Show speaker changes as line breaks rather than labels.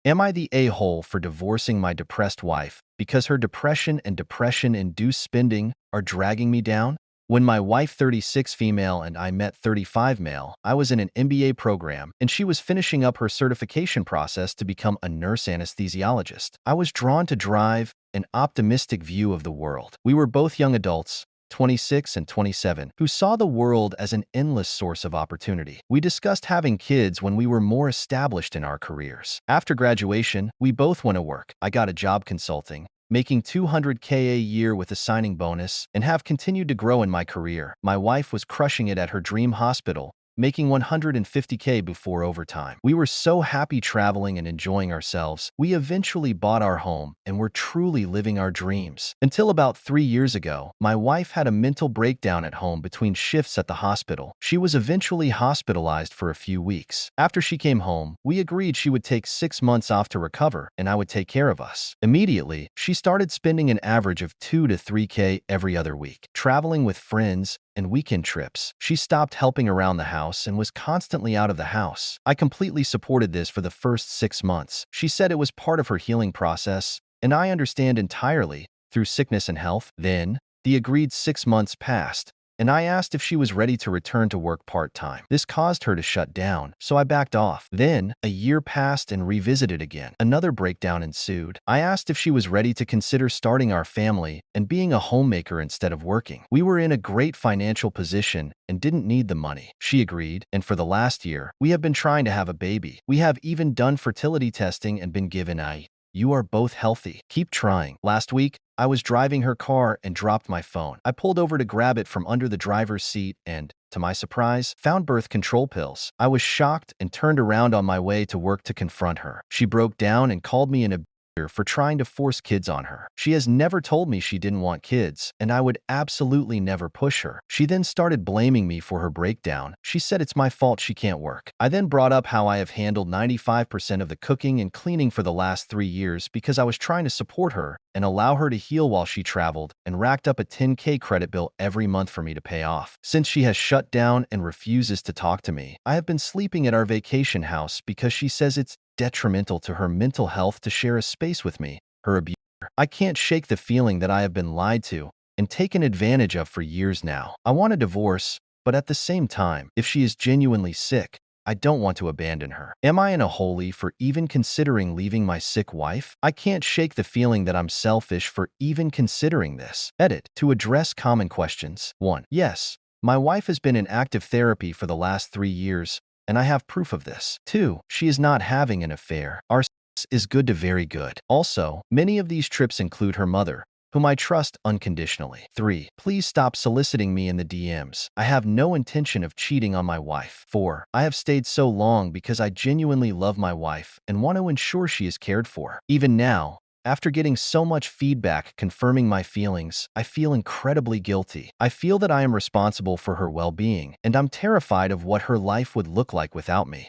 Am I the a-hole for divorcing my depressed wife because her depression and depression-induced spending are dragging me down? When my wife, 36 female, and I met, 35 male, I was in an MBA program and she was finishing up her certification process to become a nurse anesthesiologist. I was drawn to drive an optimistic view of the world. We were both young adults, 26 and 27, who saw the world as an endless source of opportunity. We discussed having kids when we were more established in our careers. After graduation, we both went to work. I got a job consulting, making $200K a year with a signing bonus, and have continued to grow in my career. My wife was crushing it at her dream hospital, making $150K before overtime. We were so happy traveling and enjoying ourselves. We eventually bought our home and were truly living our dreams. Until about 3 years ago, my wife had a mental breakdown at home between shifts at the hospital. She was eventually hospitalized for a few weeks. After she came home, we agreed she would take 6 months off to recover and I would take care of us. Immediately, she started spending an average of 2 to 3K every other week, traveling with friends and weekend trips. She stopped helping around the house and was constantly out of the house. I completely supported this for the first 6 months. She said it was part of her healing process, and I understand entirely, through sickness and health. Then, the agreed 6 months passed, and I asked if she was ready to return to work part-time. This caused her to shut down, so I backed off. Then, a year passed and revisited again. Another breakdown ensued. I asked if she was ready to consider starting our family and being a homemaker instead of working. We were in a great financial position and didn't need the money. She agreed, and for the last year, we have been trying to have a baby. We have even done fertility testing and been given "You are both healthy. Keep trying." Last week, I was driving her car and dropped my phone. I pulled over to grab it from under the driver's seat and, to my surprise, found birth control pills. I was shocked and turned around on my way to work to confront her. She broke down and called me an abuser for trying to force kids on her. She has never told me she didn't want kids, and I would absolutely never push her. She then started blaming me for her breakdown. She said it's my fault she can't work. I then brought up how I have handled 95% of the cooking and cleaning for the last 3 years because I was trying to support her and allow her to heal while she traveled, and racked up a 10K credit bill every month for me to pay off. Since she has shut down and refuses to talk to me, I have been sleeping at our vacation house because she says it's detrimental to her mental health to share a space with me, her abuser. I can't shake the feeling that I have been lied to and taken advantage of for years now. I want a divorce, but at the same time, if she is genuinely sick, I don't want to abandon her. Am I in a hole for even considering leaving my sick wife? I can't shake the feeling that I'm selfish for even considering this. Edit. To address common questions. 1. Yes, my wife has been in active therapy for the last 3 years, and I have proof of this. 2. She is not having an affair. Our sex is good to very good. Also, many of these trips include her mother, whom I trust unconditionally. 3. Please stop soliciting me in the DMs. I have no intention of cheating on my wife. 4. I have stayed so long because I genuinely love my wife and want to ensure she is cared for. Even now, after getting so much feedback confirming my feelings, I feel incredibly guilty. I feel that I am responsible for her well-being, and I'm terrified of what her life would look like without me.